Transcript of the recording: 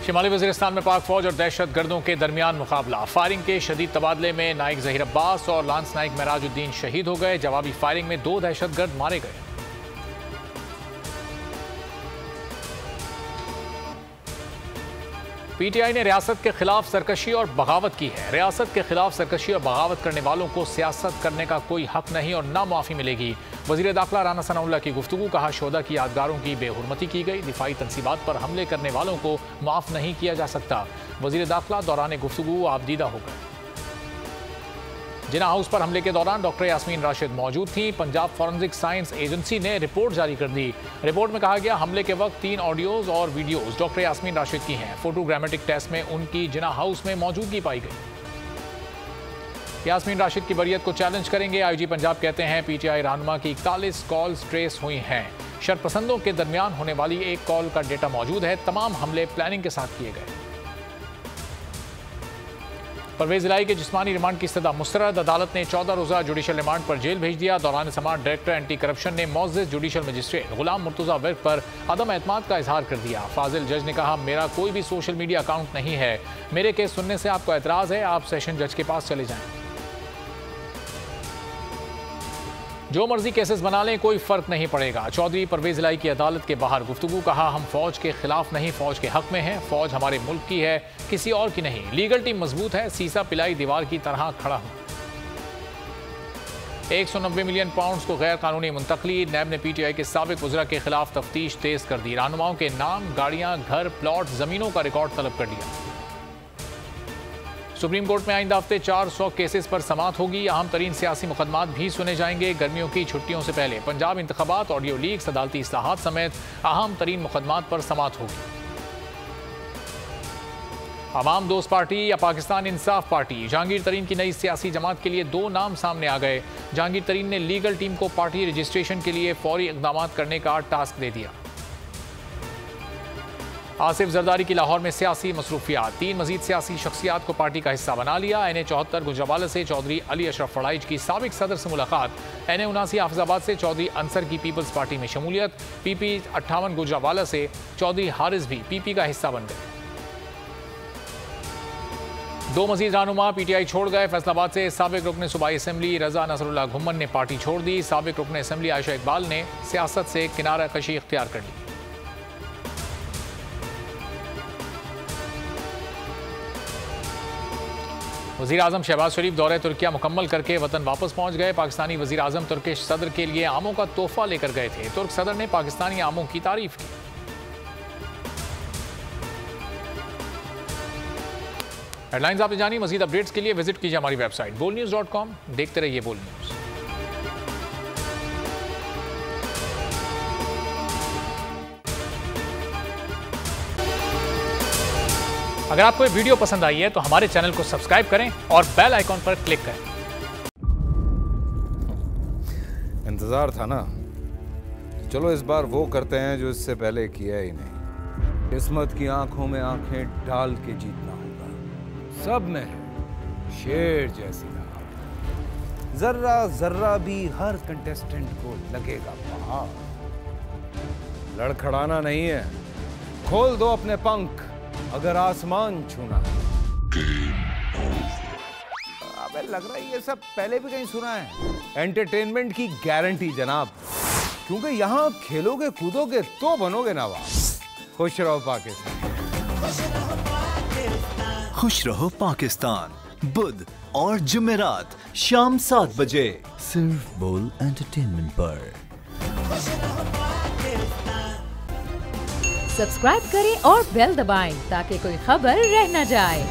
शिमाली वजीरिस्तान में पाक फौज और दहशत गर्दों के दरमियान मुकाबला। फायरिंग के शदीद तबादले में नाइक जहीर अब्बास और लांस नाइक मेराजुद्दीन शहीद हो गए। जवाबी फायरिंग में 2 दहशत गर्द मारे गए। पीटीआई ने रियासत के खिलाफ सरकशी और बगावत की है। रियासत के खिलाफ सरकशी और बगावत करने वालों को सियासत करने का कोई हक नहीं और ना मुआफी मिलेगी। वजीर दाखिला राना सनाउल्लाह की गुफ्तगू। कहा, शोहदा की यादगारों की बेहुरमती की गई। दिफाई तनसीबात पर हमले करने वालों को माफ नहीं किया जा सकता। वजीर दाखिला दौरान गुफ्तगू आपदीदा हो गए। जिना हाउस पर हमले के दौरान डॉक्टर यास्मीन राशिद मौजूद थी। पंजाब फॉरेंसिक साइंस एजेंसी ने रिपोर्ट जारी कर दी। रिपोर्ट में कहा गया, हमले के वक्त 3 ऑडियोज और वीडियोज डॉक्टर यास्मीन राशिद की हैं। फोटोग्रामेटिक टेस्ट में उनकी जिना हाउस में मौजूदगी पाई गई। यास्मीन राशिद की बरियत को चैलेंज करेंगे। आईजी पंजाब कहते हैं, पीटीआई रहनुमा की 41 कॉल्स ट्रेस हुई हैं। शरपसंदों के दरमियान होने वाली एक कॉल का डेटा मौजूद है। तमाम हमले प्लानिंग के साथ किए गए। परवेज इलाही के जिस्मानी रिमांड की सजा मुस्तरद। अदालत ने 14 रोजा जुडिशल रिमांड पर जेल भेज दिया। दौरान समाअत डायरेक्टर एंटी करप्शन ने मौजूद जुडिशल मजिस्ट्रेट गुलाम मुर्तजा विर्क पर अदम एतमाद का इजहार कर दिया। फाजिल जज ने कहा, मेरा कोई भी सोशल मीडिया अकाउंट नहीं है। मेरे केस सुनने से आपको एतराज है, आप सेशन जज के पास चले जाएं। जो मर्जी केसेस बना लें, कोई फर्क नहीं पड़ेगा। चौधरी परवेज इलाही की अदालत के बाहर गुफ्तगू। कहा, हम फौज के खिलाफ नहीं, फौज के हक में हैं। फौज हमारे मुल्क की है, किसी और की नहीं। लीगल टीम मजबूत है, सीसा पिलाई दीवार की तरह खड़ा हूं। 190 मिलियन पाउंड को गैर कानूनी मुंतकली। नैब ने पीटीआई के साबिक वज़रा के खिलाफ तफ्तीश तेज कर दी। रहनुमाओं के नाम, गाड़ियां, घर, प्लॉट, जमीनों का रिकॉर्ड तलब कर लिया। सुप्रीम कोर्ट में आइंदा हफ्ते 400 केसेस पर समाअत होगी। अहम तरीन सियासी मुकदमात भी सुने जाएंगे। गर्मियों की छुट्टियों से पहले पंजाब इंतखाबात, ऑडियो लीक्स, अदालती इस्लाहात समेत अहम तरीन मुकदमात पर समाअत होगी। अवाम दोस्त पार्टी या पाकिस्तान इंसाफ पार्टी। जहांगीर तरीन की नई सियासी जमात के लिए 2 नाम सामने आ गए। जहांगीर तरीन ने लीगल टीम को पार्टी रजिस्ट्रेशन के लिए फौरी इकदाम करने का टास्क दे दिया। आसिफ जरदारी की लाहौर में सियासी मसरूफियात। 3 मजीद सियासी शख्सियात को पार्टी का हिस्सा बना लिया। NA74 गुजरावाला से चौधरी अली अशरफ फड़ाइच की साबिक सदर से मुलाकात। NA79 हाफिजाबाद से चौधरी अंसर की पीपल्स पार्टी में शमूलियत। PP 58 गुजरावाला से चौधरी हारिस भी PP का हिस्सा बन गए। 2 मजीद रहनुमा पीटीआई छोड़ गए। फैसलाबाद से साबिक रुकन सूबाई असम्बली रजा नसरुल्लाह घुम्मन ने पार्टी छोड़ दी। साबिक रुकन असम्बली आयशा इकबाल ने सियासत से किनारा कशी इख्तियार कर ली। वज़ीर आज़म शहबाज शरीफ दौरे तुर्किया मुकम्मल करके वतन वापस पहुंच गए। पाकिस्तानी वज़ीर आज़म तुर्किश सदर के लिए आमों का तोहफा लेकर गए थे। तुर्क सदर ने पाकिस्तानी आमों की तारीफ की। हेडलाइंस आपने जानी। मज़ीद अपडेट्स के लिए विजिट कीजिए हमारी वेबसाइट bolnews.com। देखते रहिए बोल न्यूज़। अगर आपको ये वीडियो पसंद आई है तो हमारे चैनल को सब्सक्राइब करें और बेल आइकॉन पर क्लिक करें। इंतजार था ना, चलो इस बार वो करते हैं जो इससे पहले किया ही नहीं। किस्मत की आंखों में आंखें डाल के जीतना होगा। सब में है शेर जैसी राह। जर्रा जर्रा भी हर कंटेस्टेंट को लगेगा पहाड़। लड़खड़ाना नहीं है, खोल दो अपने पंख अगर आसमान छूना। अबे लग रहा है ये सब पहले भी कहीं सुना है। एंटरटेनमेंट की गारंटी जनाब, क्योंकि यहाँ खेलोगे कूदोगे तो बनोगे नवाब। खुश रहो पाकिस्तान। खुश रहो पाकिस्तान। बुध और जुमेरात शाम 7 बजे सिर्फ बोल एंटरटेनमेंट पर। सब्सक्राइब करें और बेल दबाएं ताकि कोई खबर रह न जाए।